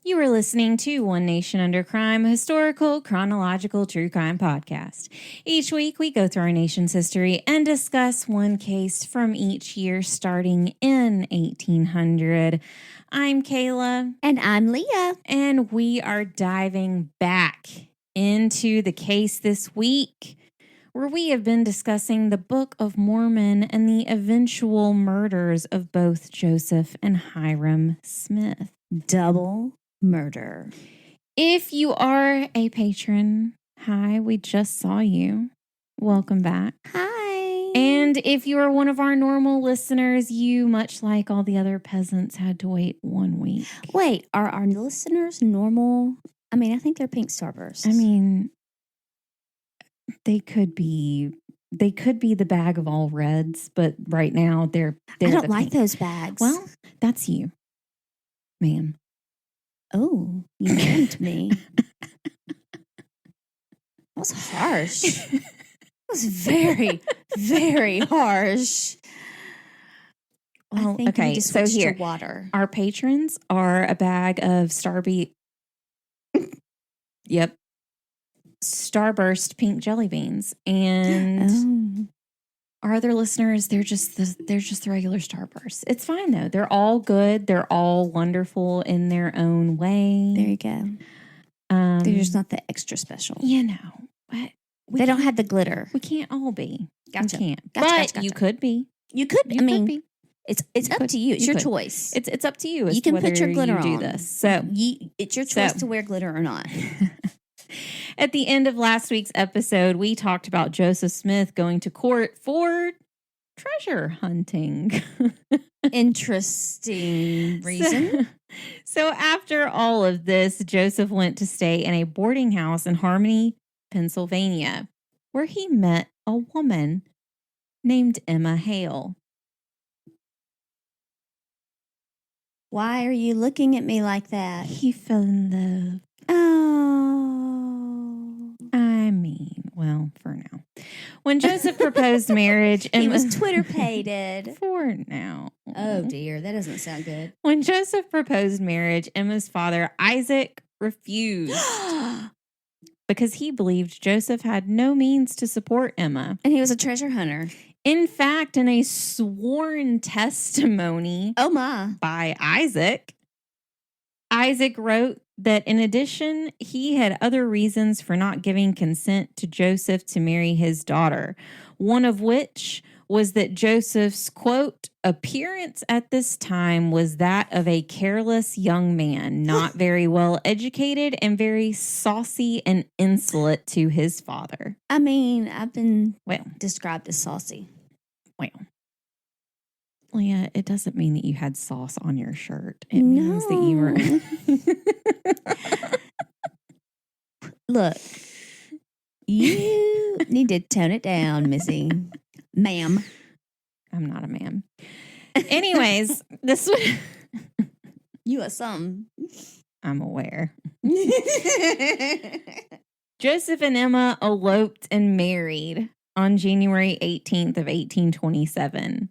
You are listening to One Nation Under Crime, a historical, chronological true crime podcast. Each week, we go through our nation's history and discuss one case from each year starting in 1800. I'm Kayla. And I'm Leah. And we are diving back into the case this week, where we have been discussing the Book of Mormon and the eventual murders of both Joseph and Hyrum Smith. Double murder. If you are a patron, hi, we just saw you. Welcome back. Hi. And if you are one of our normal listeners, you, much like all the other peasants, had to wait 1 week. Wait, are our listeners normal? I mean, I think they're pink starbursts. I mean, they could be the bag of all reds, but right now they're I don't like pink. those bags. Well, that's you, ma'am. Oh, you named me. That was harsh. That was very, very harsh. Well, I think okay, we just so switched here, to water. our patrons are a bag of Starburst pink jelly beans, and our other listeners, they're just the regular Starburst. It's fine though; they're all good. They're all wonderful in their own way. There you go. They're just not the extra special. You know, They don't have the glitter. We can't all be. Gotcha. We can't. Gotcha. But you could be. You could be. You could be. It's up to you. It's your could. choice. It's up to you. As You can to put your whether glitter you do on. this. So it's your choice to wear glitter or not. At the end of last week's episode, we talked about Joseph Smith going to court for treasure hunting. Interesting reason. So after all of this, Joseph went to stay in a boarding house in Harmony, Pennsylvania, where he met a woman named Emma Hale. Why are you looking at me like that? He fell in love. Oh. I mean, well, for now. When Joseph proposed marriage, He Emma was Twitter-pated. For now. Oh, dear. That doesn't sound good. When Joseph proposed marriage, Emma's father, Isaac, refused because he believed Joseph had no means to support Emma. And he was a treasure hunter. In fact, in a sworn testimony Oh, my. by Isaac wrote that in addition, he had other reasons for not giving consent to Joseph to marry his daughter, one of which was that Joseph's, quote, appearance at this time was that of a careless young man, not very well educated and very saucy and insolent to his father. I mean, I've been described as saucy. Well, Leah, it doesn't mean that you had sauce on your shirt. It means that you were... Look, you need to tone it down, Missy. Ma'am. I'm not a man. Anyways, this would... You are some. I'm aware. Joseph and Emma eloped and married on January 18th of 1827.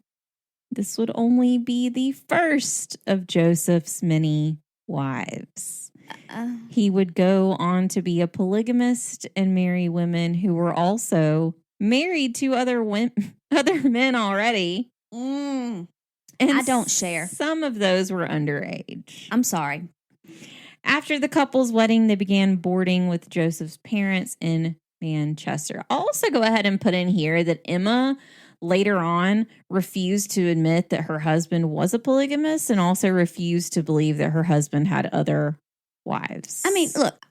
This would only be the first of Joseph's many wives. He would go on to be a polygamist and marry women who were also married to other men already. And I don't share. Some of those were underage. I'm sorry. After the couple's wedding, they began boarding with Joseph's parents in Manchester. I'll also go ahead and put in here that Emma later on refused to admit that her husband was a polygamist and also refused to believe that her husband had other wives. I mean, look,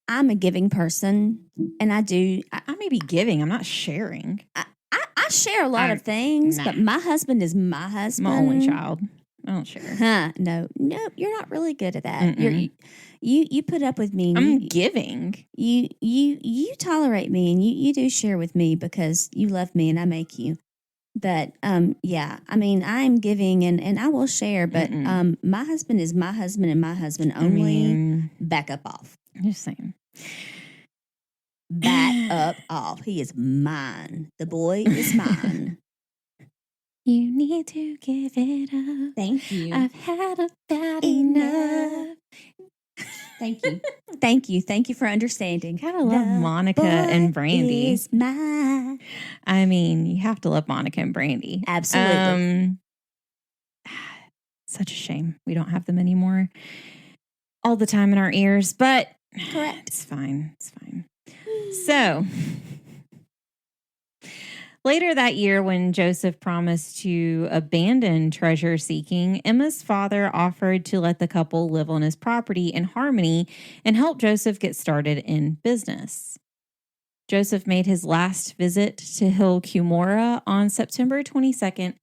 I'm a giving person, and I may be giving. I'm not sharing. I share a lot of things, but my husband is my husband. My only child. I don't share. Huh? No, you're not really good at that. You put up with me. I'm giving. You tolerate me, and you do share with me because you love me and I make you. But yeah, I mean, I'm giving and I will share, but my husband is my husband and my husband only. Back up off. I'm just saying. Back up off. He is mine. The boy is mine. You need to give it up. Thank you. I've had about enough. Thank you. Thank you. Thank you for understanding. Gotta love Monica and Brandy. Is mine. I mean, you have to love Monica and Brandy. Absolutely. Such a shame we don't have them anymore all the time in our ears, but Correct. It's fine. It's fine. So later that year, when Joseph promised to abandon treasure seeking, Emma's father offered to let the couple live on his property in Harmony and help Joseph get started in business. Joseph made his last visit to Hill Cumorah on September 22nd,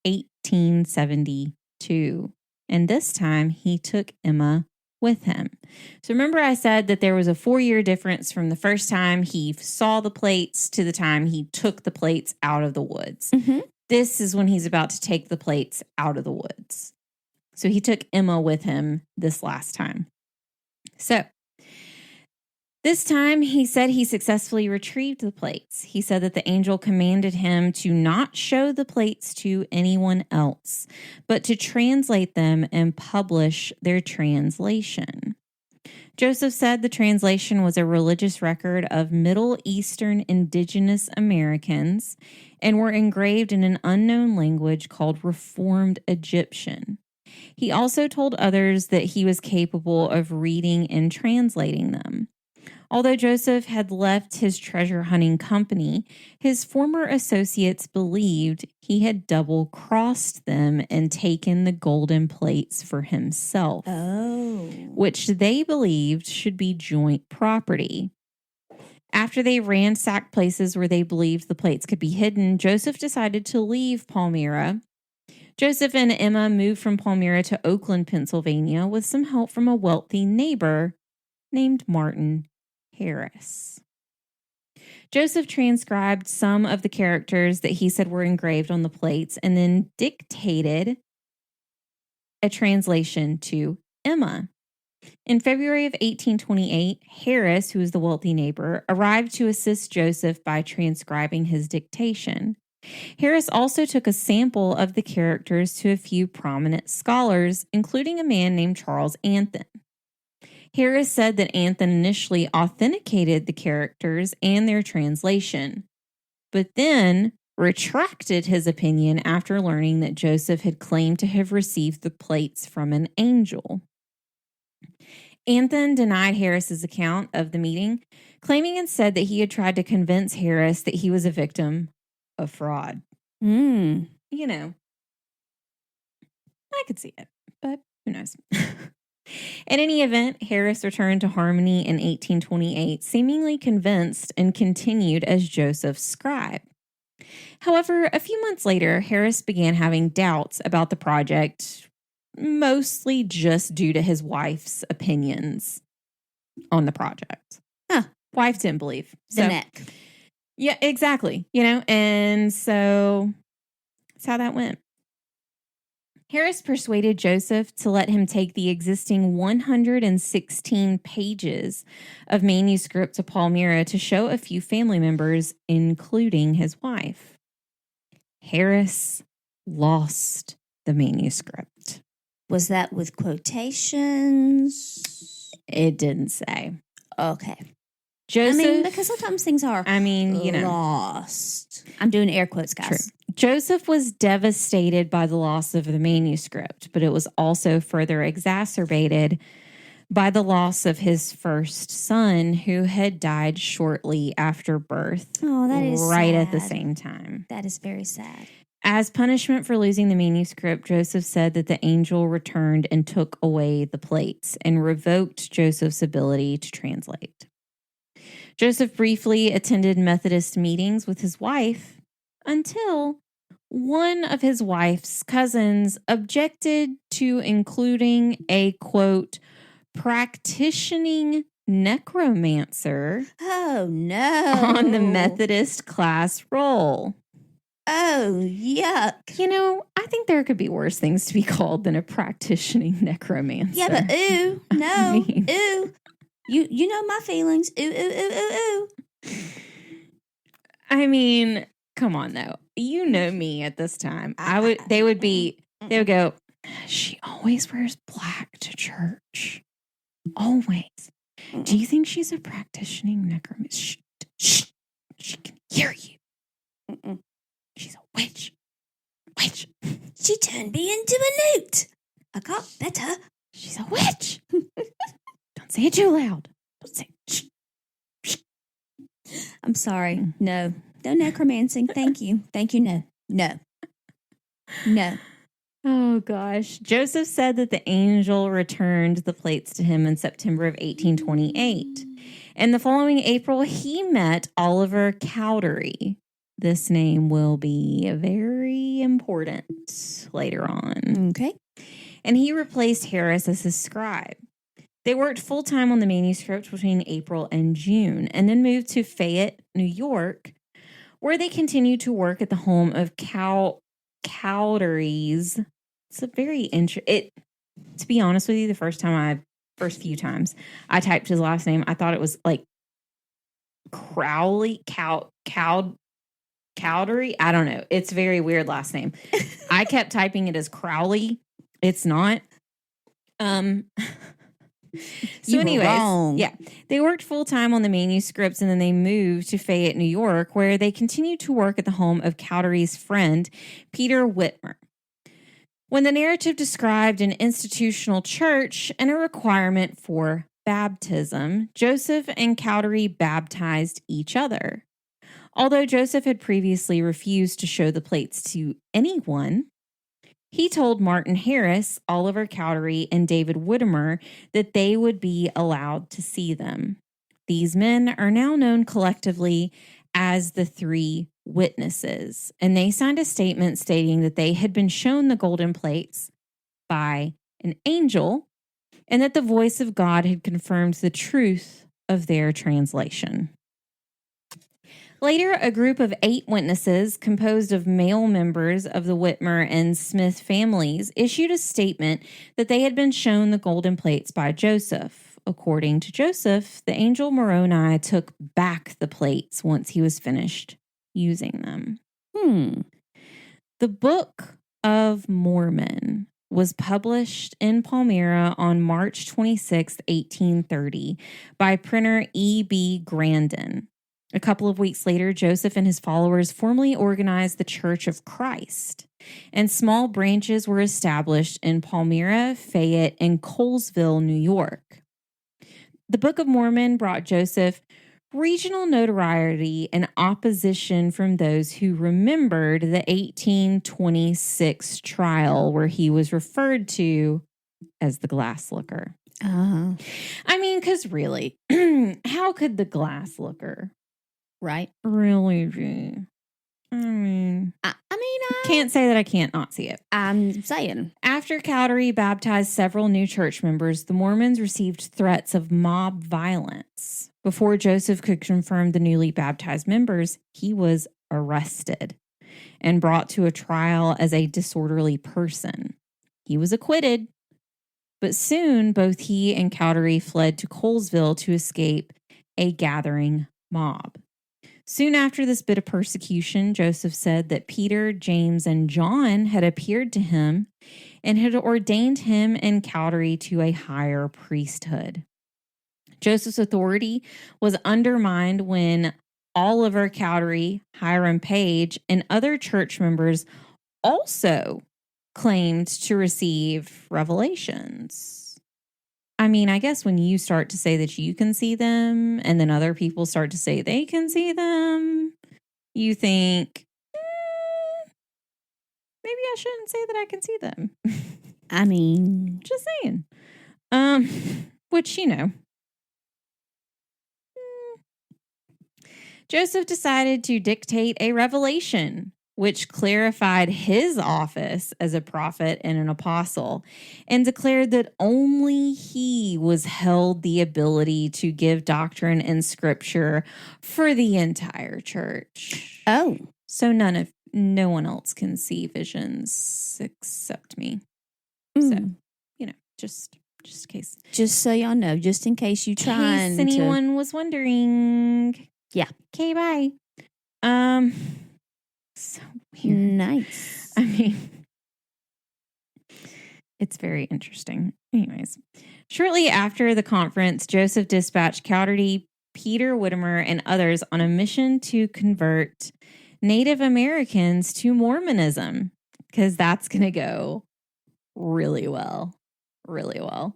1872. And this time he took Emma with him. So remember I said that there was a 4-year difference from the first time he saw the plates to the time he took the plates out of the woods. Mm-hmm. This is when he's about to take the plates out of the woods. So he took Emma with him this last time. So this time he said he successfully retrieved the plates. He said that the angel commanded him to not show the plates to anyone else, but to translate them and publish their translation. Joseph said the translation was a religious record of Middle Eastern indigenous Americans and were engraved in an unknown language called Reformed Egyptian. He also told others that he was capable of reading and translating them. Although Joseph had left his treasure hunting company, his former associates believed he had double-crossed them and taken the golden plates for himself, which they believed should be joint property. After they ransacked places where they believed the plates could be hidden, Joseph decided to leave Palmyra. Joseph and Emma moved from Palmyra to Oakland, Pennsylvania, with some help from a wealthy neighbor named Martin Harris. Joseph transcribed some of the characters that he said were engraved on the plates and then dictated a translation to Emma. In February of 1828, Harris, who was the wealthy neighbor, arrived to assist Joseph by transcribing his dictation. Harris also took a sample of the characters to a few prominent scholars, including a man named Charles Anthon. Harris said that Anthon initially authenticated the characters and their translation, but then retracted his opinion after learning that Joseph had claimed to have received the plates from an angel. Anthon denied Harris's account of the meeting, claiming instead that he had tried to convince Harris that he was a victim of fraud. You know, I could see it, but who knows? In any event, Harris returned to Harmony in 1828, seemingly convinced, and continued as Joseph's scribe. However, a few months later, Harris began having doubts about the project, mostly just due to his wife's opinions on the project. Wife didn't believe. The neck. Yeah, exactly. And so that's how that went. Harris persuaded Joseph to let him take the existing 116 pages of manuscript to Palmyra to show a few family members, including his wife. Harris lost the manuscript. Was that with quotations? It didn't say. Okay. Joseph, because sometimes things are lost. I'm doing air quotes, guys. True. Joseph was devastated by the loss of the manuscript, but it was also further exacerbated by the loss of his first son, who had died shortly after birth. Oh, that is right sad. At the same time. That is very sad. As punishment for losing the manuscript, Joseph said that the angel returned and took away the plates and revoked Joseph's ability to translate. Joseph briefly attended Methodist meetings with his wife until one of his wife's cousins objected to including a, quote, practicing necromancer on the Methodist class roll. Oh, yuck. I think there could be worse things to be called than a practicing necromancer. Yeah, but ooh, no, ooh. You know my feelings. Ooh, ooh, ooh, ooh, ooh. I mean, come on, though. You know me at this time. They would go, she always wears black to church. Always. Do you think she's a practicing necromancer? Shh. She can hear you. Mm-mm. She's a witch. Witch. She turned me into a newt. I got better. She's a witch. Don't say it too loud. Don't say shh. Shh. I'm sorry. No necromancing. Thank you. Thank you. No. Oh, gosh. Joseph said that the angel returned the plates to him in September of 1828. And the following April, he met Oliver Cowdery. This name will be very important later on. Okay. And he replaced Harris as his scribe. They worked full-time on the manuscript between April and June, and then moved to Fayette, New York, where they continued to work at the home of Cowdery's. It's a very interesting. To be honest with you, the first few times I typed his last name, I thought it was like Crowley, Cowdery. I don't know. It's a very weird last name. I kept typing it as Crowley. It's not. So anyways, yeah, they worked full time on the manuscripts, and then they moved to Fayette, New York, where they continued to work at the home of Cowdery's friend, Peter Whitmer. When the narrative described an institutional church and a requirement for baptism, Joseph and Cowdery baptized each other. Although Joseph had previously refused to show the plates to anyone, he told Martin Harris, Oliver Cowdery, and David Whitmer that they would be allowed to see them. These men are now known collectively as the Three Witnesses, and they signed a statement stating that they had been shown the golden plates by an angel and that the voice of God had confirmed the truth of their translation. Later, a group of 8 witnesses composed of male members of the Whitmer and Smith families issued a statement that they had been shown the golden plates by Joseph. According to Joseph, the angel Moroni took back the plates once he was finished using them. The Book of Mormon was published in Palmyra on March 26, 1830, by printer E.B. Grandin. A couple of weeks later, Joseph and his followers formally organized the Church of Christ, and small branches were established in Palmyra, Fayette, and Colesville, New York. The Book of Mormon brought Joseph regional notoriety and opposition from those who remembered the 1826 trial where he was referred to as the glass looker. I mean, because really, how could the glass looker really be? I mean, can't say that I can't not see it. I'm saying. After Cowdery baptized several new church members, the Mormons received threats of mob violence. Before Joseph could confirm the newly baptized members, he was arrested and brought to a trial as a disorderly person. He was acquitted, but soon both he and Cowdery fled to Colesville to escape a gathering mob. Soon after this bit of persecution, Joseph said that Peter, James, and John had appeared to him and had ordained him and Cowdery to a higher priesthood. Joseph's authority was undermined when Oliver Cowdery, Hiram Page, and other church members also claimed to receive revelations. I mean, I guess when you start to say that you can see them and then other people start to say they can see them, you think, maybe I shouldn't say that I can see them. I mean, just saying. Which, you know. Joseph decided to dictate a revelation, which clarified his office as a prophet and an apostle, and declared that only he was held the ability to give doctrine and scripture for the entire church. Oh. So no one else can see visions except me. So, you know, just in case. Just so y'all know, just in case you trying to. In case anyone was wondering. Yeah. Okay, bye. So weird. Nice. I mean, It's very interesting. Anyways, shortly after the conference, Joseph dispatched Cowdery, Peter Whittimer, and others on a mission to convert Native Americans to Mormonism, because that's going to go really well. Really well.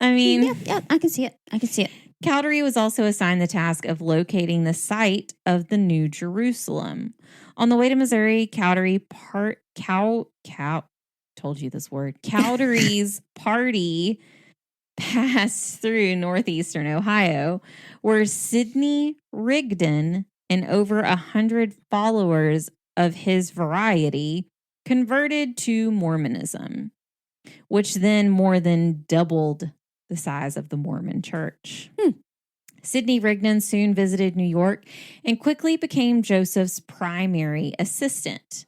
I mean, yeah, I can see it. Cowdery was also assigned the task of locating the site of the New Jerusalem. On the way to Missouri, Cowdery's party passed through northeastern Ohio, where Sidney Rigdon and over 100 followers of his variety converted to Mormonism, which then more than doubled the size of the Mormon church. Sidney Rigdon soon visited New York and quickly became Joseph's primary assistant.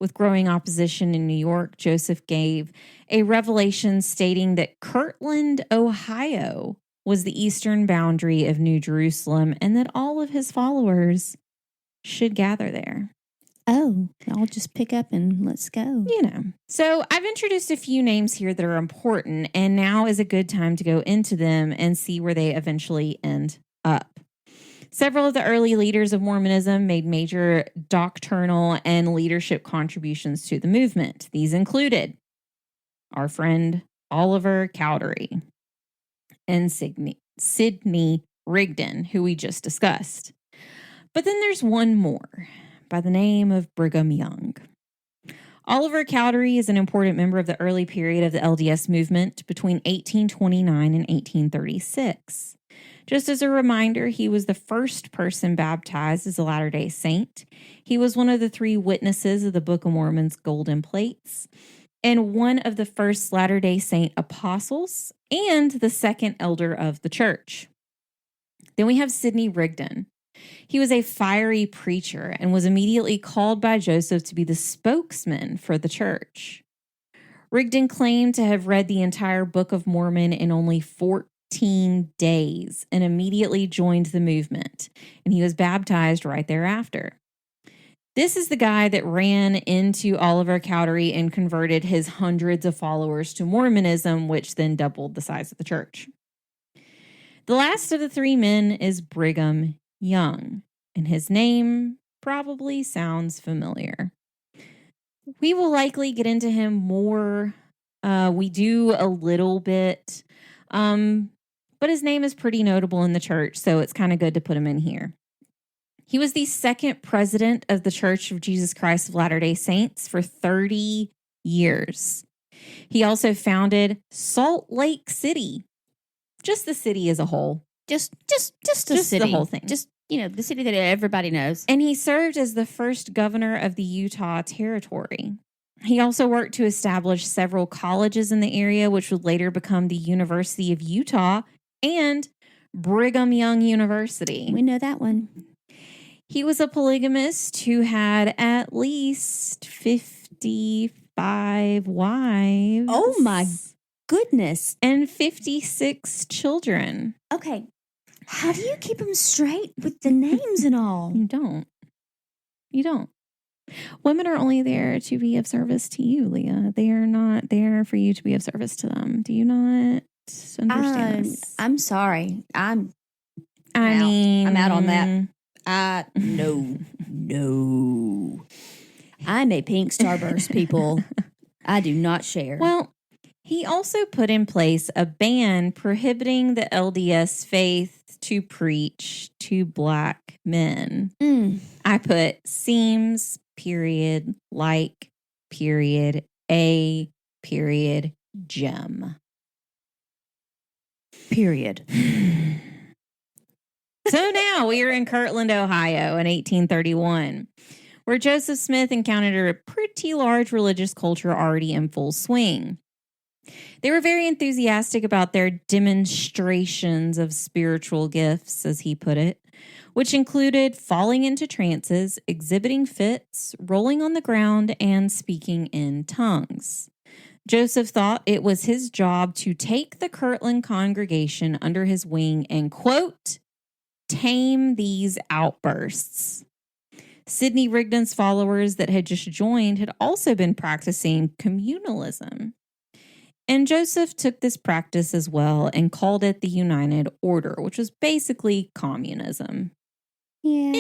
With growing opposition in New York, Joseph gave a revelation stating that Kirtland, Ohio, was the eastern boundary of New Jerusalem and that all of his followers should gather there. Oh, I'll just pick up and let's go. So I've introduced a few names here that are important, and now is a good time to go into them and see where they eventually end up. Several of the early leaders of Mormonism made major doctrinal and leadership contributions to the movement. These included our friend Oliver Cowdery and Sidney Rigdon, who we just discussed. But then there's one more by the name of Brigham Young. Oliver Cowdery is an important member of the early period of the LDS movement between 1829 and 1836. Just as a reminder, he was the first person baptized as a Latter-day Saint. He was one of the 3 witnesses of the Book of Mormon's golden plates, and one of the first Latter-day Saint apostles, and the second elder of the church. Then we have Sidney Rigdon. He was a fiery preacher and was immediately called by Joseph to be the spokesman for the church. Rigdon claimed to have read the entire Book of Mormon in only 14 days and immediately joined the movement, and he was baptized right thereafter. This is the guy that ran into Oliver Cowdery and converted his hundreds of followers to Mormonism, which then doubled the size of the church. The last of the 3 men is Brigham Young, and his name probably sounds familiar. We will likely get into him more. We do a little bit, but his name is pretty notable in the church, so it's kind of good to put him in here. He was the second president of the Church of Jesus Christ of Latter-day Saints for 30 years. He also founded Salt Lake City, just the city as a whole. Just the city. The whole thing. Just, the city that everybody knows. And he served as the first governor of the Utah Territory. He also worked to establish several colleges in the area, which would later become the University of Utah and Brigham Young University. We know that one. He was a polygamist who had at least 55 wives. Oh my goodness. And 56 children. Okay. How do you keep them straight with the names and all? You don't. Women are only there to be of service to you, Leah. They are not there for you to be of service to them. Do you not understand this? I'm sorry. I'm out on that. No. I'm a pink starburst, people. I do not share. Well, he also put in place a ban prohibiting the LDS faith to preach to Black men. I put seems, period, like, period, a, period, gem. Period. So now we are in Kirtland, Ohio in 1831, where Joseph Smith encountered a pretty large religious culture already in full swing. They were very enthusiastic about their demonstrations of spiritual gifts, as he put it, which included falling into trances, exhibiting fits, rolling on the ground, and speaking in tongues. Joseph thought it was his job to take the Kirtland congregation under his wing and, quote, tame these outbursts. Sidney Rigdon's followers that had just joined had also been practicing communalism. And Joseph took this practice as well and called it the United Order, which was basically communism. Yeah.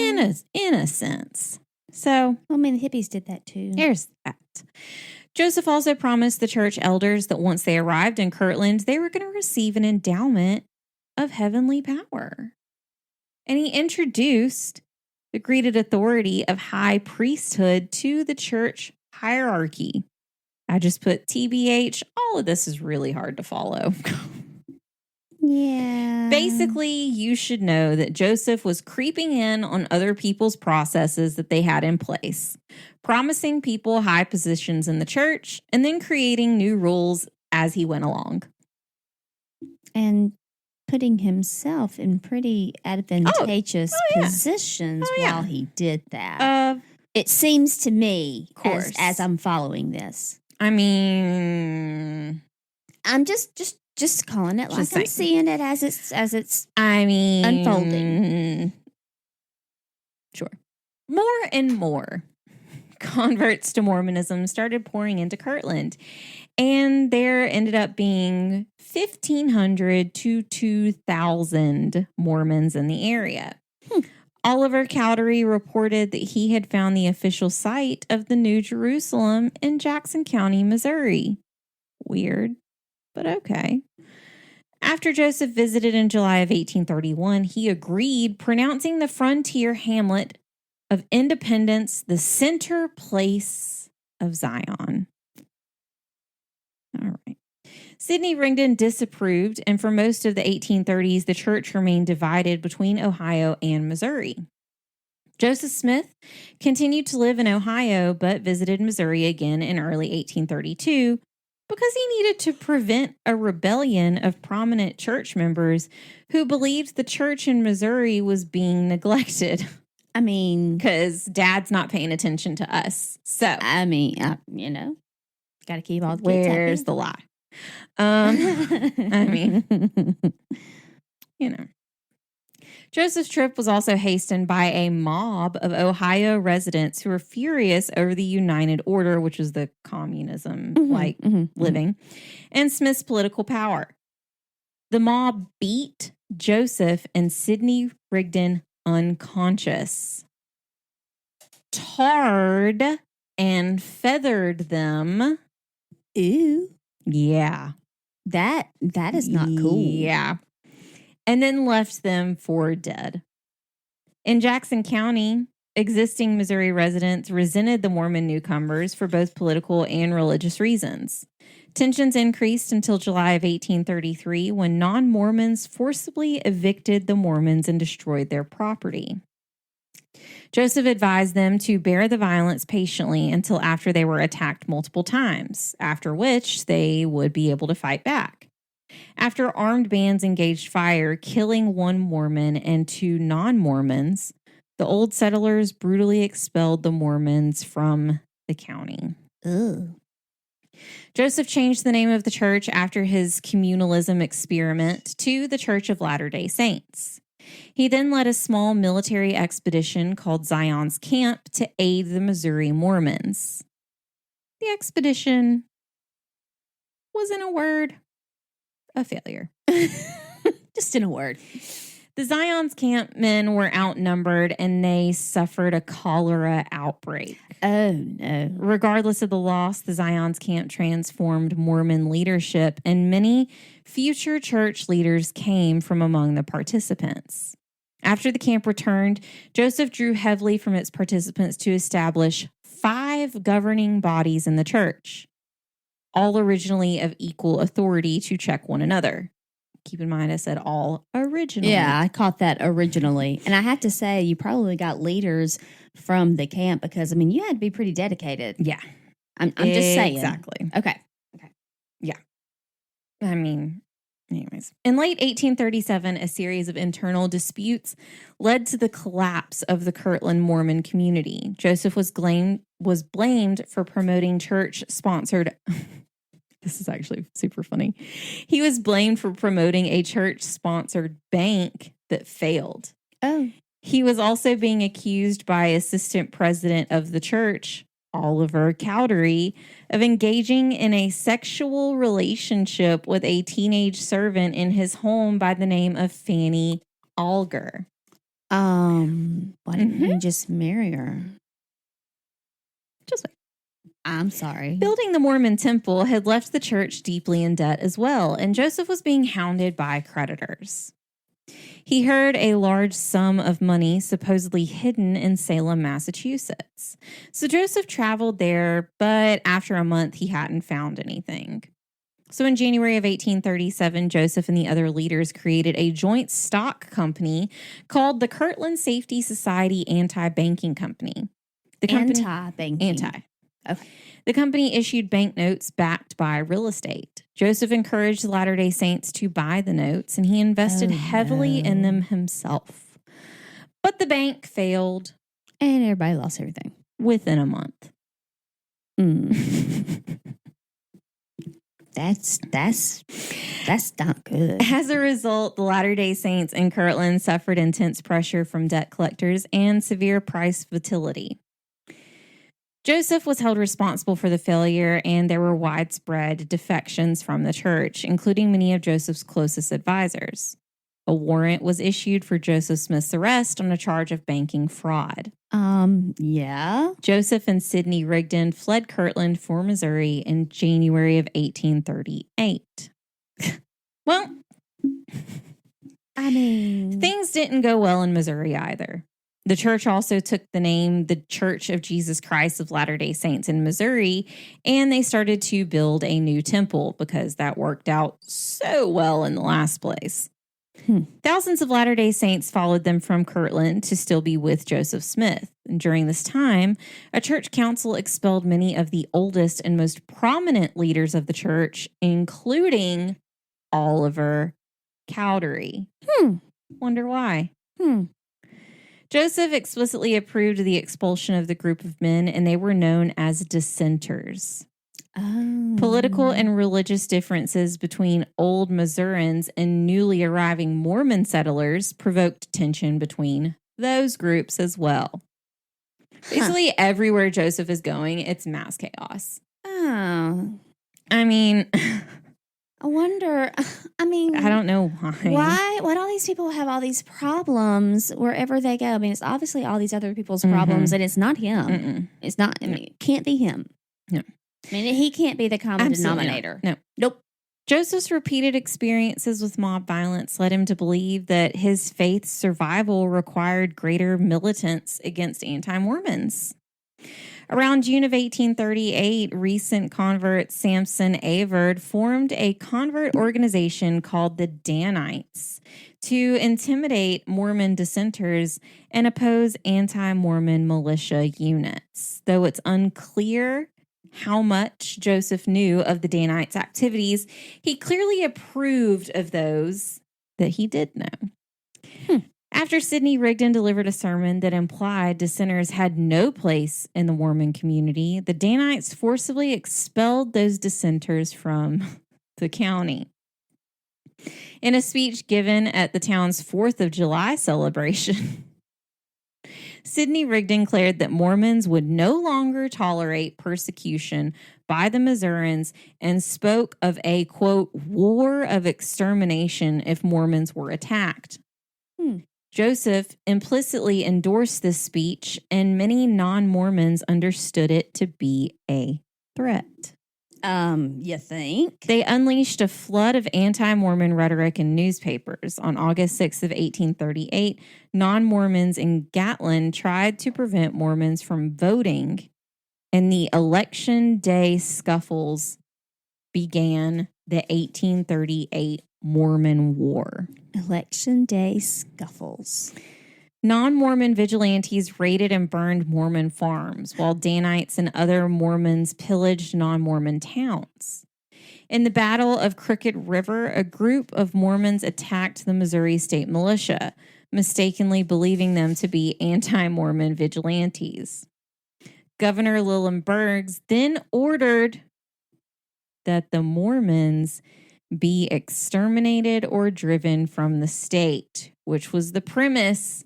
In a sense. So, I mean, the hippies did that too. there's that. Joseph also promised the church elders that once they arrived in Kirtland, they were going to receive an endowment of heavenly power. And he introduced the greeted authority of high priesthood to the church hierarchy. I just put TBH. All of this is really hard to follow. Yeah. Basically, you should know that Joseph was creeping in on other people's processes that they had in place, promising people high positions in the church, and then creating new rules as he went along. And putting himself in pretty advantageous positions while he did that. It seems to me, as I'm following this. I mean, I'm just calling it like I'm seeing it as it's unfolding. Sure. More and more converts to Mormonism started pouring into Kirtland, and there ended up being 1,500 to 2,000 Mormons in the area. Oliver Cowdery reported that he had found the official site of the New Jerusalem in Jackson County, Missouri. Weird, but okay. After Joseph visited in July of 1831, he agreed, pronouncing the frontier hamlet of Independence the center place of Zion. All right. Sidney Rigdon disapproved, and for most of the 1830s, the church remained divided between Ohio and Missouri. Joseph Smith continued to live in Ohio, but visited Missouri again in early 1832 because he needed to prevent a rebellion of prominent church members who believed the church in Missouri was being neglected. I mean, because Dad's not paying attention to us. So, I mean, got to keep all the kids where's happy. the lie? I mean, Joseph's trip was also hastened by a mob of Ohio residents who were furious over the United Order, which was the communism living, and Smith's political power. The mob beat Joseph and Sidney Rigdon unconscious, tarred and feathered them. Ew. Yeah. That is not cool. Yeah. And then left them for dead. In Jackson County, existing Missouri residents resented the Mormon newcomers for both political and religious reasons. Tensions increased until July of 1833 when non-Mormons forcibly evicted the Mormons and destroyed their property. Joseph advised them to bear the violence patiently until after they were attacked multiple times, after which they would be able to fight back. After armed bands engaged fire, killing one Mormon and two non-Mormons, the old settlers brutally expelled the Mormons from the county. Ugh. Joseph changed the name of the church after his communalism experiment to the Church of Latter-day Saints. He then led a small military expedition called Zion's Camp to aid the Missouri Mormons. The expedition was, in a word, a failure. Just in a word. The Zion's Camp men were outnumbered and they suffered a cholera outbreak. Oh, no. Regardless of the loss, the Zion's Camp transformed Mormon leadership, and many future church leaders came from among the participants. After the camp returned, Joseph drew heavily from its participants to establish 5 governing bodies in the church, all originally of equal authority to check one another. Keep in mind, I said all originally. Yeah, I caught that originally. And I have to say, you probably got leaders from the camp because, I mean, you had to be pretty dedicated. Yeah. I'm just saying. Exactly. Okay. Yeah. I mean, anyways. In late 1837, a series of internal disputes led to the collapse of the Kirtland Mormon community. Joseph was blamed for promoting church-sponsored... This is actually super funny. He was blamed for promoting a church-sponsored bank that failed. Oh. He was also being accused by assistant president of the church Oliver Cowdery, of engaging in a sexual relationship with a teenage servant in his home by the name of Fanny Alger. Why didn't he just marry her? Just wait. I'm sorry. Building the Mormon temple had left the church deeply in debt as well, and Joseph was being hounded by creditors. He heard a large sum of money supposedly hidden in Salem, Massachusetts. So Joseph traveled there, but after a month, he hadn't found anything. So in January of 1837, Joseph and the other leaders created a joint stock company called the Kirtland Safety Society Anti-Banking Company. Anti-banking. Anti. Okay. The company issued banknotes backed by real estate. Joseph encouraged the Latter-day Saints to buy the notes, and he invested heavily in them himself. But the bank failed. And everybody lost everything. Within a month. That's not good. As a result, the Latter-day Saints in Kirtland suffered intense pressure from debt collectors and severe price volatility. Joseph was held responsible for the failure, and there were widespread defections from the church, including many of Joseph's closest advisors. A warrant was issued for Joseph Smith's arrest on a charge of banking fraud. Yeah. Joseph and Sidney Rigdon fled Kirtland for Missouri in January of 1838. Well, I mean, things didn't go well in Missouri either. The church also took the name the Church of Jesus Christ of Latter-day Saints in Missouri, and they started to build a new temple because that worked out so well in the last place. Thousands of Latter-day Saints followed them from Kirtland to still be with Joseph Smith. And during this time, a church council expelled many of the oldest and most prominent leaders of the church, including Oliver Cowdery. Wonder why? Joseph explicitly approved the expulsion of the group of men, and they were known as dissenters. Political and religious differences between old Missourians and newly arriving Mormon settlers provoked tension between those groups as well. Basically, everywhere Joseph is going, it's mass chaos. Oh. I mean, I wonder, I don't know why. Why do all these people have all these problems wherever they go? I mean, it's obviously all these other people's problems, and it's not him. It's not, I mean, it can't be him. No. I mean, he can't be the common denominator. No. Nope. Joseph's repeated experiences with mob violence led him to believe that his faith's survival required greater militance against anti-Mormons. Around June of 1838, recent convert Samson Avard formed a convert organization called the Danites to intimidate Mormon dissenters and oppose anti-Mormon militia units. Though it's unclear how much Joseph knew of the Danites' activities, he clearly approved of those that he did know. After Sidney Rigdon delivered a sermon that implied dissenters had no place in the Mormon community, the Danites forcibly expelled those dissenters from the county. In a speech given at the town's 4th of July celebration, Sidney Rigdon declared that Mormons would no longer tolerate persecution by the Missourians and spoke of a, quote, war of extermination if Mormons were attacked. Joseph implicitly endorsed this speech, and many non-Mormons understood it to be a threat. You think? They unleashed a flood of anti-Mormon rhetoric in newspapers. On August 6th of 1838, non-Mormons in Gatland tried to prevent Mormons from voting, and the Election Day scuffles began the 1838 Mormon War. Election Day scuffles. Non-Mormon vigilantes raided and burned Mormon farms, while Danites and other Mormons pillaged non-Mormon towns. In the Battle of Crooked River, a group of Mormons attacked the Missouri State Militia, mistakenly believing them to be anti-Mormon vigilantes. Governor Lillenbergs then ordered that the Mormons be exterminated or driven from the state, which was the premise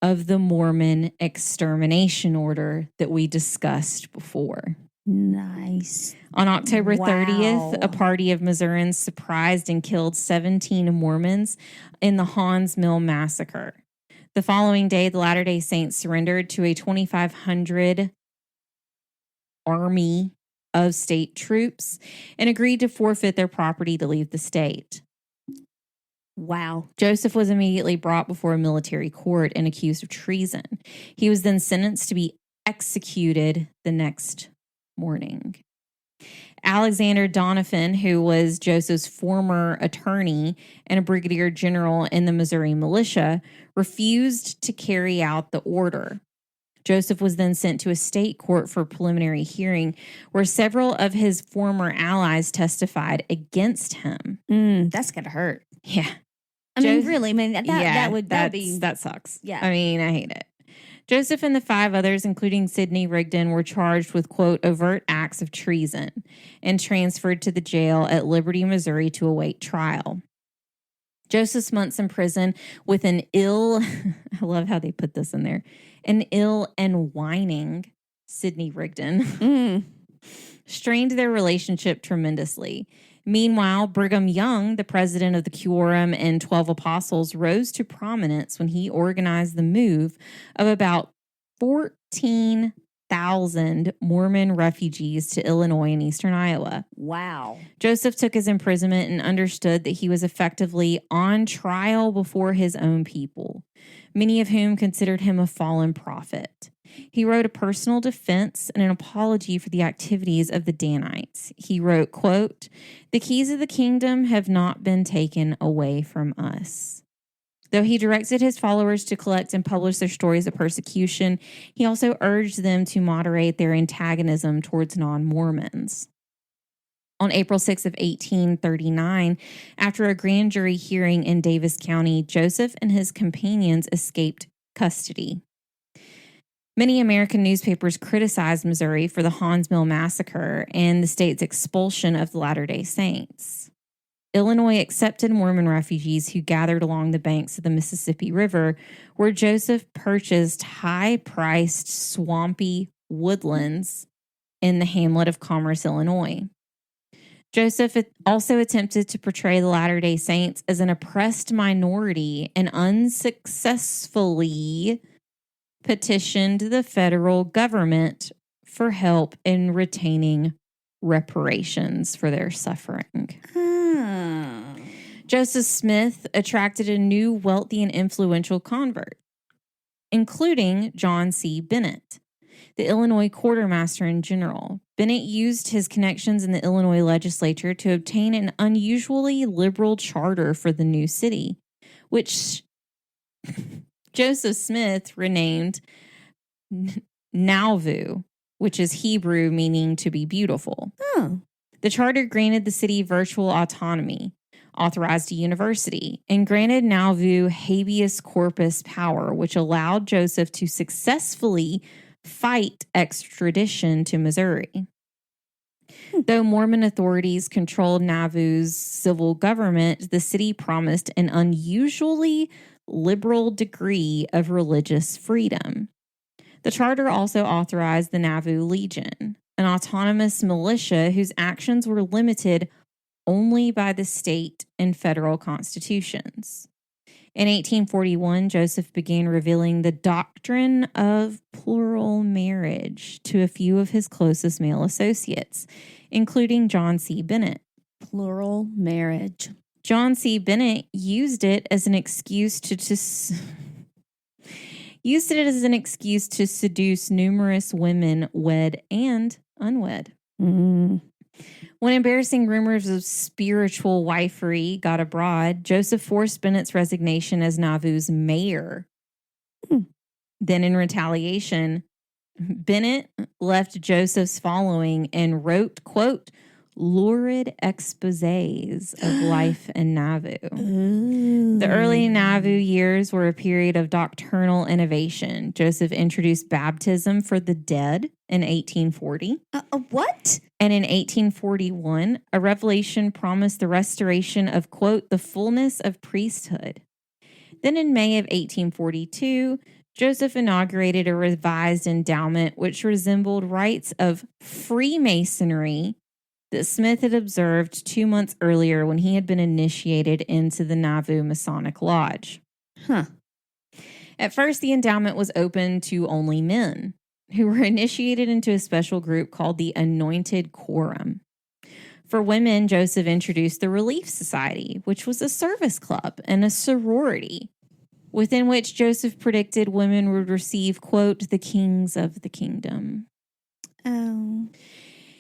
of the Mormon extermination order that we discussed before. Nice. On October Wow. 30th, a party of Missourians surprised and killed 17 Mormons in the Hans Mill Massacre. The following day, the Latter-day Saints surrendered to a 2,500 army of state troops and agreed to forfeit their property to leave the state. Wow. Joseph was immediately brought before a military court and accused of treason. He was then sentenced to be executed the next morning. Alexander Donovan, who was Joseph's former attorney and a brigadier general in the Missouri militia, refused to carry out the order. Joseph was then sent to a state court for a preliminary hearing where several of his former allies testified against him. That's going to hurt. Yeah. I mean, really, I mean, that sucks. Yeah. I mean, I hate it. Joseph and the 5 others, including Sidney Rigdon, were charged with, quote, overt acts of treason and transferred to the jail at Liberty, Missouri to await trial. Joseph's months in prison with an ill, I love how they put this in there, an ill and whining Sidney Rigdon strained their relationship tremendously. Meanwhile, Brigham Young, the president of the Quorum and 12 Apostles, rose to prominence when he organized the move of about 14,000 Mormon refugees to Illinois and eastern Iowa. Wow. Joseph took his imprisonment and understood that he was effectively on trial before his own people, many of whom considered him a fallen prophet. He wrote a personal defense and an apology for the activities of the Danites. He wrote, quote, "The keys of the kingdom have not been taken away from us." Though he directed his followers to collect and publish their stories of persecution, he also urged them to moderate their antagonism towards non-Mormons. On April 6 of 1839, after a grand jury hearing in Davis County, Joseph and his companions escaped custody. Many American newspapers criticized Missouri for the Hans Mill Massacre and the state's expulsion of the Latter-day Saints. Illinois accepted Mormon refugees who gathered along the banks of the Mississippi River, where Joseph purchased high-priced, swampy woodlands in the hamlet of Commerce, Illinois. Joseph also attempted to portray the Latter-day Saints as an oppressed minority and unsuccessfully petitioned the federal government for help in retaining reparations for their suffering. Joseph Smith attracted a new wealthy and influential convert, including John C. Bennett, the Illinois quartermaster in general. Bennett used his connections in the Illinois legislature to obtain an unusually liberal charter for the new city, which Joseph Smith renamed Nauvoo, which is Hebrew meaning to be beautiful. Oh. The charter granted the city virtual autonomy, authorized a university, and granted Nauvoo habeas corpus power, which allowed Joseph to successfully fight extradition to Missouri. Though Mormon authorities controlled Nauvoo's civil government, the city promised an unusually liberal degree of religious freedom. The charter also authorized the Nauvoo Legion, an autonomous militia whose actions were limited only by the state and federal constitutions. In 1841, Joseph began revealing the doctrine of plural marriage to a few of his closest male associates, including John C. Bennett. Plural marriage. John C. Bennett used it as an excuse to seduce numerous women, wed and unwed. When embarrassing rumors of spiritual wifery got abroad, Joseph forced Bennett's resignation as Nauvoo's mayor. Then, in retaliation, Bennett left Joseph's following and wrote, quote, lurid exposés of life in Nauvoo. Ooh. The early Nauvoo years were a period of doctrinal innovation. Joseph introduced baptism for the dead in 1840. What? And in 1841, a revelation promised the restoration of, quote, the fullness of priesthood. Then in May of 1842, Joseph inaugurated a revised endowment which resembled rites of Freemasonry that Smith had observed 2 months earlier when he had been initiated into the Nauvoo Masonic Lodge. At first, the endowment was open to only men, who were initiated into a special group called the Anointed Quorum. For women, Joseph introduced the Relief Society, which was a service club and a sorority, within which Joseph predicted women would receive, quote, the kings of the kingdom. Oh.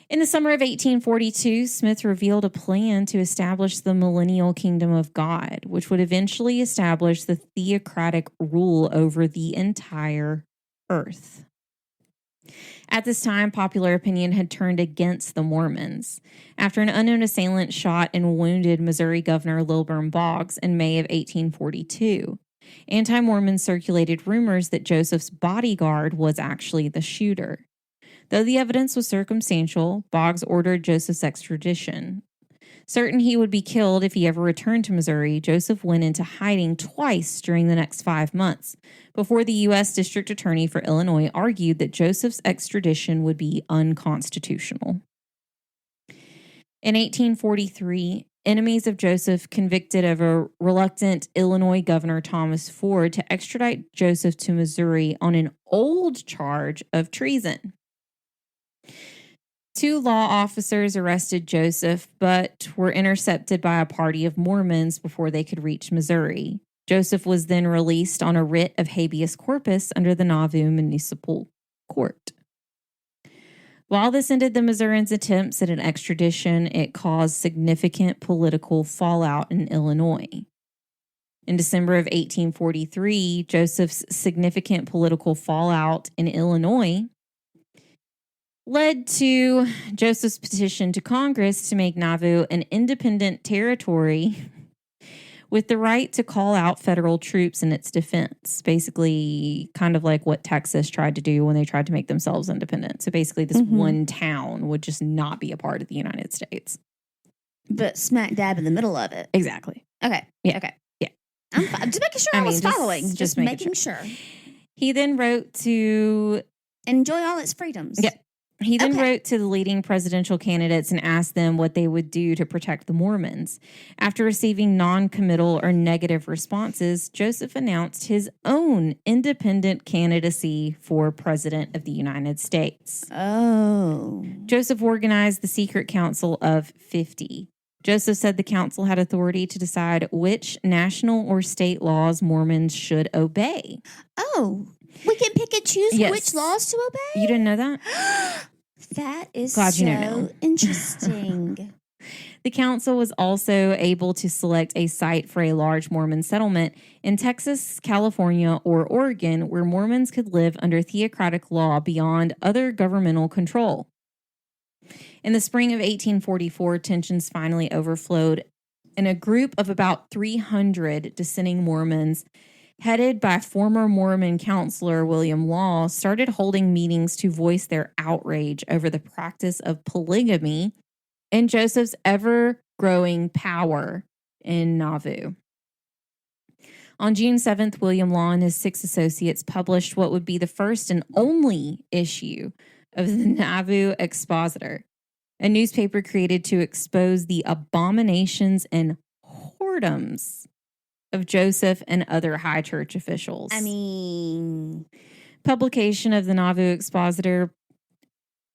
In the summer of 1842, Smith revealed a plan to establish the millennial kingdom of God, which would eventually establish the theocratic rule over the entire earth. At this time, popular opinion had turned against the Mormons. After an unknown assailant shot and wounded Missouri Governor Lilburn Boggs in May of 1842, anti-Mormons circulated rumors that Joseph's bodyguard was actually the shooter. Though the evidence was circumstantial, Boggs ordered Joseph's extradition. Certain he would be killed if he ever returned to Missouri, Joseph went into hiding twice during the next 5 months before the U.S. District Attorney for Illinois argued that Joseph's extradition would be unconstitutional. In 1843, enemies of Joseph convicted of a reluctant Illinois Governor Thomas Ford to extradite Joseph to Missouri on an old charge of treason. 2 law officers arrested Joseph, but were intercepted by a party of Mormons before they could reach Missouri. Joseph was then released on a writ of habeas corpus under the Nauvoo Municipal Court. While this ended the Missourians' attempts at an extradition, it caused significant political fallout in Illinois. In December of 1843, Joseph's significant political fallout in Illinois led to Joseph's petition to Congress to make Nauvoo an independent territory with the right to call out federal troops in its defense. Basically, kind of like what Texas tried to do when they tried to make themselves independent. So basically, this one town would just not be a part of the United States. But smack dab in the middle of it. Exactly. Okay. Yeah. Okay. Yeah. I'm just making sure I was following. Just making sure. He then wrote to... Enjoy all its freedoms. Yeah. He then wrote to the leading presidential candidates and asked them what they would do to protect the Mormons. After receiving non-committal or negative responses, Joseph announced his own independent candidacy for President of the United States. Oh. Joseph organized the secret council of 50. Joseph said the council had authority to decide which national or state laws Mormons should obey. Oh. We can pick and choose which laws to obey? You didn't know that? That is Glad so you know now. Interesting. The council was also able to select a site for a large Mormon settlement in Texas, California, or Oregon, where Mormons could live under theocratic law beyond other governmental control. In the spring of 1844, tensions finally overflowed, and a group of about 300 dissenting Mormons headed by former Mormon counselor William Law, started holding meetings to voice their outrage over the practice of polygamy and Joseph's ever-growing power in Nauvoo. On June 7th, William Law and his 6 associates published what would be the first and only issue of the Nauvoo Expositor, a newspaper created to expose the abominations and whoredoms of Joseph and other high church officials. I mean, publication of the Nauvoo Expositor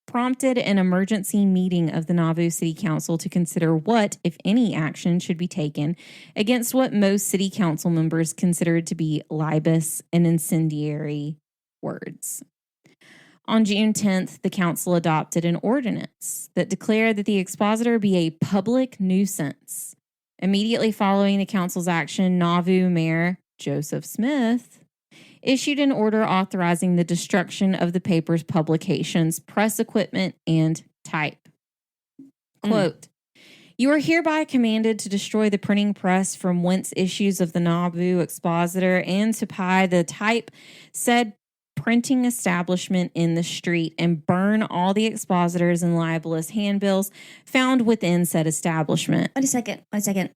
prompted an emergency meeting of the Nauvoo City Council to consider what, if any, action should be taken against what most city council members considered to be libelous and incendiary words. On June 10th, the council adopted an ordinance that declared that the Expositor be a public nuisance. Immediately following the council's action, Nauvoo Mayor Joseph Smith issued an order authorizing the destruction of the paper's publications, press equipment, and type. Quote, "You are hereby commanded to destroy the printing press from whence issues of the Nauvoo Expositor and to pie the type said printing establishment in the street and burn all the expositors and libelous handbills found within said establishment." Wait a second.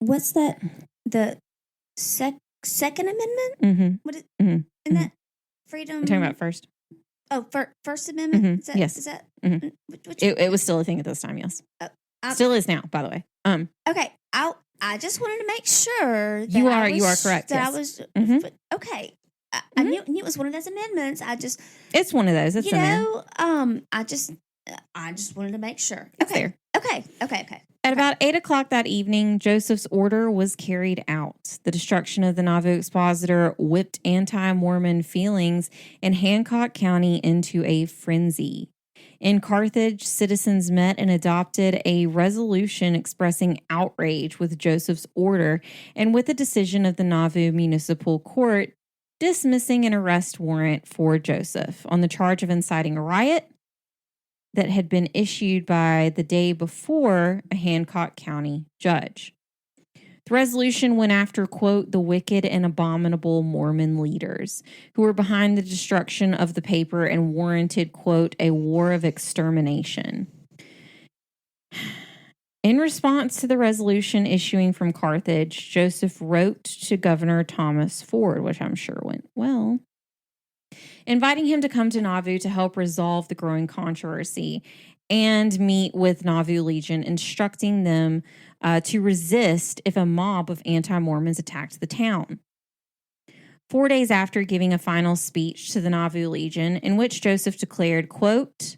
What's that? The Second Amendment? Mm-hmm. What is mm-hmm. in that? freedom. I'm talking about first. Oh, First Amendment? Mm-hmm. Is that, yes. Is that, mm-hmm. It was still a thing at this time, yes. Still is now, by the way. Okay. I just wanted to make sure that you are correct. That yes. I was mm-hmm. okay. I knew it was one of those amendments. It's one of those. It's in there. I just wanted to make sure. It's there. Okay. At about 8 o'clock that evening, Joseph's order was carried out. The destruction of the Nauvoo expositor whipped anti-Mormon feelings in Hancock County into a frenzy. In Carthage, citizens met and adopted a resolution expressing outrage with Joseph's order and with the decision of the Nauvoo Municipal Court dismissing an arrest warrant for Joseph on the charge of inciting a riot that had been issued by the day before a Hancock County judge. The resolution went after, quote, the wicked and abominable Mormon leaders who were behind the destruction of the paper and warranted, quote, a war of extermination. In response to the resolution issuing from Carthage, Joseph wrote to Governor Thomas Ford, which I'm sure went well, inviting him to come to Nauvoo to help resolve the growing controversy and meet with Nauvoo Legion, instructing them to resist if a mob of anti-Mormons attacked the town. 4 days after giving a final speech to the Nauvoo Legion, in which Joseph declared, quote,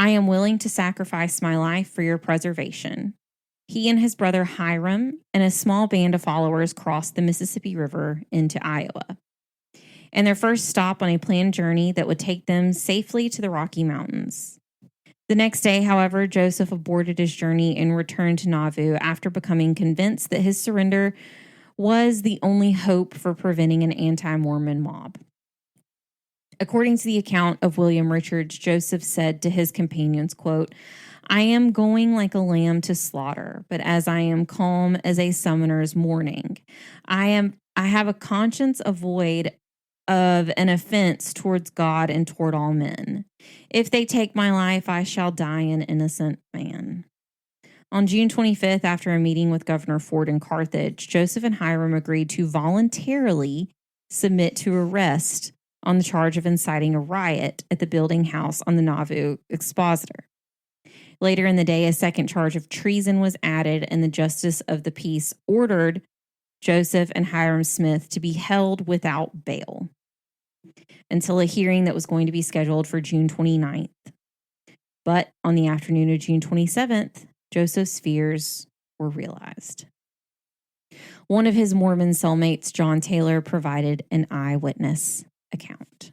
I am willing to sacrifice my life for your preservation. He and his brother Hyrum and a small band of followers crossed the Mississippi River into Iowa, and their first stop on a planned journey that would take them safely to the Rocky Mountains. The next day, however, Joseph aborted his journey and returned to Nauvoo after becoming convinced that his surrender was the only hope for preventing an anti-Mormon mob. According to the account of William Richards, Joseph said to his companions, quote, I am going like a lamb to slaughter, but as I am calm as a summoner's mourning. I have a conscience void of an offense towards God and toward all men. If they take my life, I shall die an innocent man. On June 25th, after a meeting with Governor Ford in Carthage, Joseph and Hyrum agreed to voluntarily submit to arrest on the charge of inciting a riot at the building house on the Nauvoo expositor. Later in the day, a second charge of treason was added, and the justice of the peace ordered Joseph and Hyrum Smith to be held without bail until a hearing that was going to be scheduled for June 29th. But on the afternoon of June 27th, Joseph's fears were realized. One of his Mormon cellmates, John Taylor, provided an eyewitness account.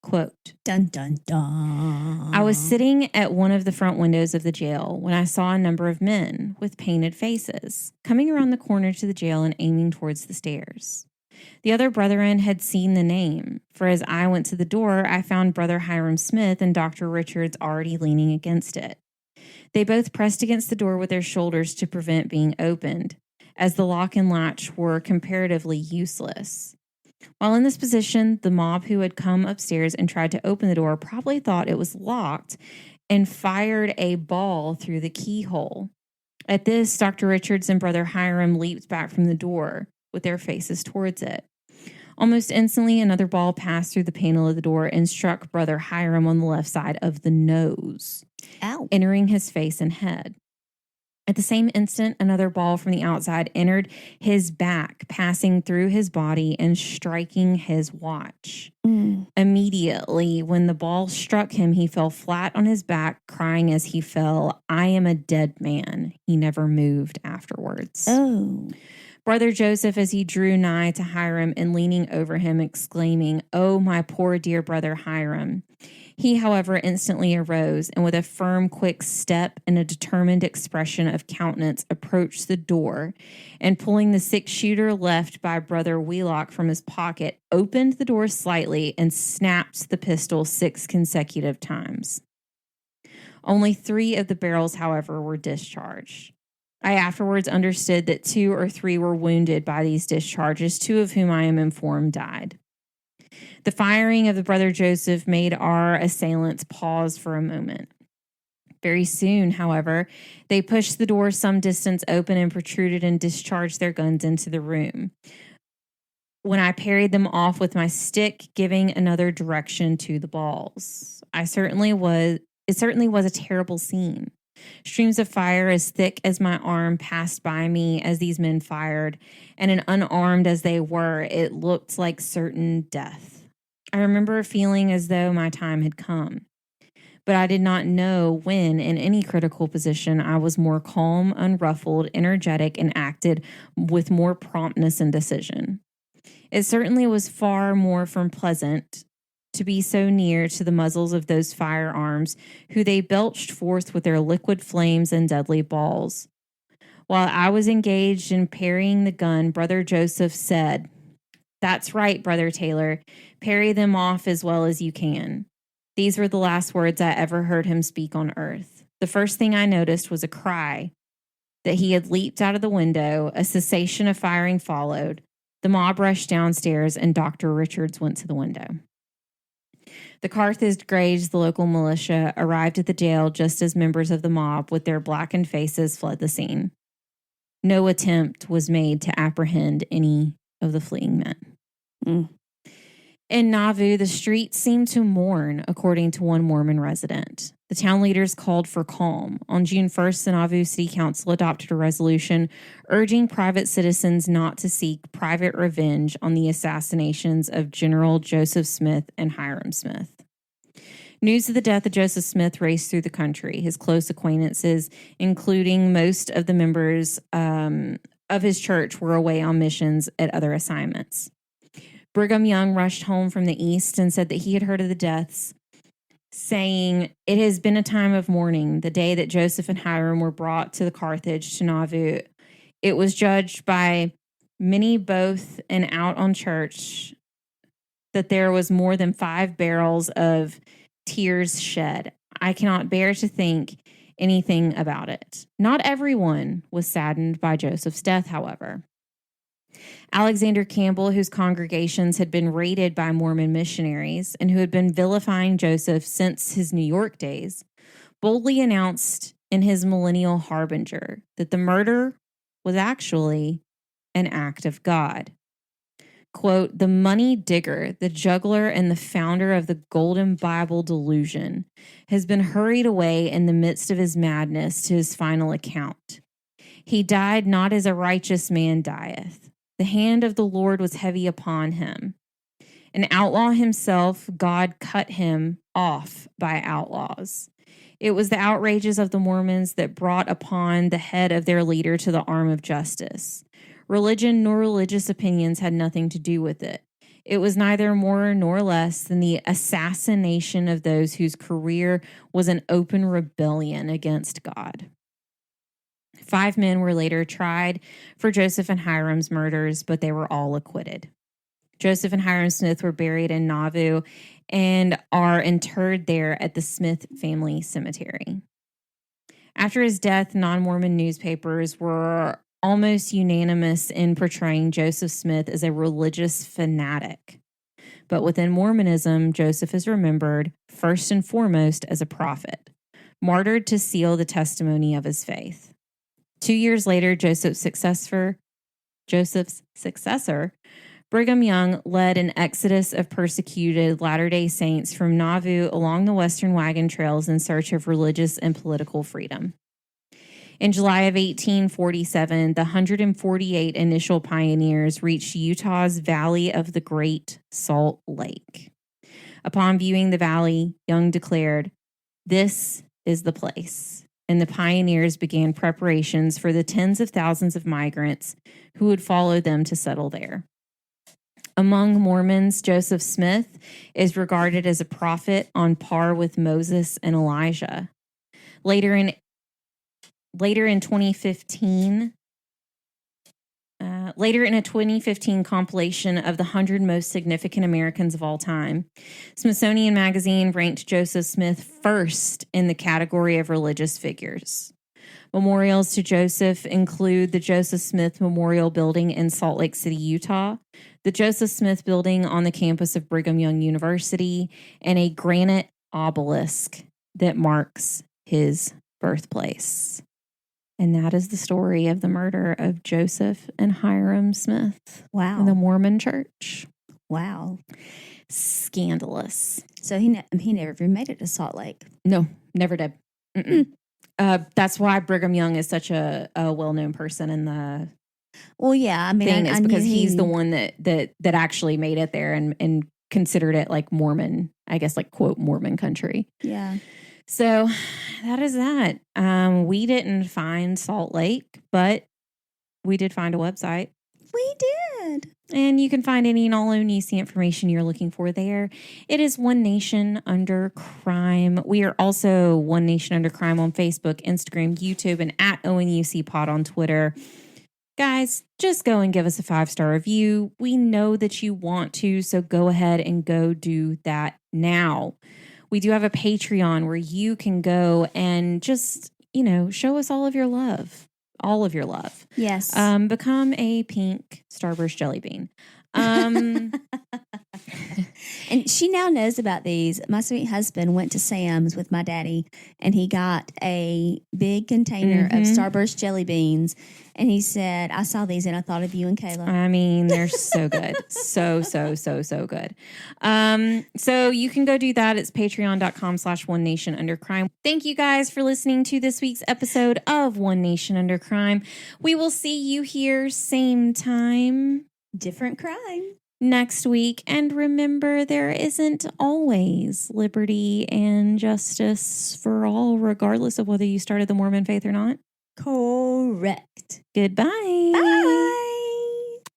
Quote, dun, dun, dun. I was sitting at one of the front windows of the jail when I saw a number of men with painted faces coming around the corner to the jail and aiming towards the stairs. The other brethren had seen the name, for as I went to the door, I found Brother Hyrum Smith and Dr. Richards already leaning against it. They both pressed against the door with their shoulders to prevent being opened, as the lock and latch were comparatively useless. While in this position, the mob who had come upstairs and tried to open the door probably thought it was locked and fired a ball through the keyhole. At this, Dr. Richards and Brother Hyrum leaped back from the door with their faces towards it. Almost instantly, another ball passed through the panel of the door and struck Brother Hyrum on the left side of the nose, Ow. entering his face and head. At the same instant, another ball from the outside entered his back, passing through his body and striking his watch. Immediately, when the ball struck him, he fell flat on his back, crying as he fell, I am a dead man. He never moved afterwards. Oh. Brother Joseph, as he drew nigh to Hyrum and leaning over him, exclaiming, Oh, my poor dear brother Hyrum. He, however, instantly arose and with a firm, quick step and a determined expression of countenance approached the door and pulling the 6-shooter left by Brother Wheelock from his pocket, opened the door slightly and snapped the pistol 6 consecutive times. Only 3 of the barrels, however, were discharged. I afterwards understood that 2 or 3 were wounded by these discharges, 2 of whom I am informed died. The firing of the Brother Joseph made our assailants pause for a moment. Very soon, however, they pushed the door some distance open and protruded and discharged their guns into the room. when I parried them off with my stick, giving another direction to the balls. It certainly was a terrible scene. Streams of fire as thick as my arm passed by me as these men fired, and unarmed as they were, it looked like certain death. I remember feeling as though my time had come, but I did not know when, in any critical position, I was more calm, unruffled, energetic, and acted with more promptness and decision. It certainly was far more from pleasant to be so near to the muzzles of those firearms, who they belched forth with their liquid flames and deadly balls. While I was engaged in parrying the gun, Brother Joseph said, "That's right, Brother Taylor. Parry them off as well as you can." These were the last words I ever heard him speak on earth. The first thing I noticed was a cry that he had leaped out of the window. A cessation of firing followed. The mob rushed downstairs, and Dr. Richards went to the window. The Carthage Grays, the local militia, arrived at the jail just as members of the mob, with their blackened faces, fled the scene. No attempt was made to apprehend any of the fleeing men. In Nauvoo, the streets seemed to mourn, according to one Mormon resident. The town leaders called for calm. On June 1st, the Nauvoo City Council adopted a resolution urging private citizens not to seek private revenge on the assassinations of General Joseph Smith and Hyrum Smith. News of the death of Joseph Smith raced through the country. His close acquaintances, including most of the members of his church, were away on missions at other assignments. Brigham Young rushed home from the east and said that he had heard of the deaths, saying, "It has been a time of mourning. The day that Joseph and Hyrum were brought to the Carthage to Nauvoo, it was judged by many both and out on church that there was more than 5 barrels of tears shed. I cannot bear to think anything about it." Not everyone was saddened by Joseph's death, however. Alexander Campbell, whose congregations had been raided by Mormon missionaries and who had been vilifying Joseph since his New York days, boldly announced in his Millennial Harbinger that the murder was actually an act of God. Quote, "The money digger, the juggler, and the founder of the Golden Bible delusion has been hurried away in the midst of his madness to his final account. He died not as a righteous man dieth. The hand of the Lord was heavy upon him. An outlaw himself, God cut him off by outlaws. It was the outrages of the Mormons that brought upon the head of their leader to the arm of justice. Religion nor religious opinions had nothing to do with it. It was neither more nor less than the assassination of those whose career was an open rebellion against God." 5 men were later tried for Joseph and Hyrum's murders, but they were all acquitted. Joseph and Hyrum Smith were buried in Nauvoo and are interred there at the Smith family cemetery. After his death, non-Mormon newspapers were almost unanimous in portraying Joseph Smith as a religious fanatic. But within Mormonism, Joseph is remembered first and foremost as a prophet, martyred to seal the testimony of his faith. 2 years later, Joseph's successor, Brigham Young, led an exodus of persecuted Latter-day Saints from Nauvoo along the western wagon trails in search of religious and political freedom. In July of 1847, the 148 initial pioneers reached Utah's Valley of the Great Salt Lake. Upon viewing the valley, Young declared, "This is the place." And the pioneers began preparations for the tens of thousands of migrants who would follow them to settle there. Among Mormons, Joseph Smith is regarded as a prophet on par with Moses and Elijah. Later in 2015, later in a 2015 compilation of the 100 most significant Americans of all time, Smithsonian Magazine ranked Joseph Smith first in the category of religious figures. Memorials to Joseph include the Joseph Smith Memorial Building in Salt Lake City, Utah, the Joseph Smith Building on the campus of Brigham Young University, and a granite obelisk that marks his birthplace. And that is the story of the murder of Joseph and Hyrum Smith Wow. in the Mormon church. Wow. Scandalous. So he never made it to Salt Lake. No, never did. That's why Brigham Young is such a well-known person in the Well, yeah. I mean, thing is because he's the one that actually made it there and considered it like Mormon, I guess, like quote Mormon country. Yeah. So that is that. We didn't find Salt Lake, but we did find a website. We did. And you can find any and all ONUC information you're looking for there. It is One Nation Under Crime. We are also One Nation Under Crime on Facebook, Instagram, YouTube, and at ONUC Pod on Twitter. Guys, just go and give us a 5-star review. We know that you want to, so go ahead and go do that now. We do have a Patreon where you can go and just, show us all of your love. All of your love. Yes. Become a pink Starburst jelly bean. And she now knows about these. My sweet husband went to Sam's with my daddy, and he got a big container of Starburst jelly beans. And he said, I saw these and I thought of you and Kayla. I mean, they're so good. So good. So you can go do that. It's patreon.com/One Nation Under Crime. Thank you guys for listening to this week's episode of One Nation Under Crime. We will see you here same time. Different crime. Next week. And remember, there isn't always liberty and justice for all, regardless of whether you started the Mormon faith or not. Correct. Goodbye. Bye.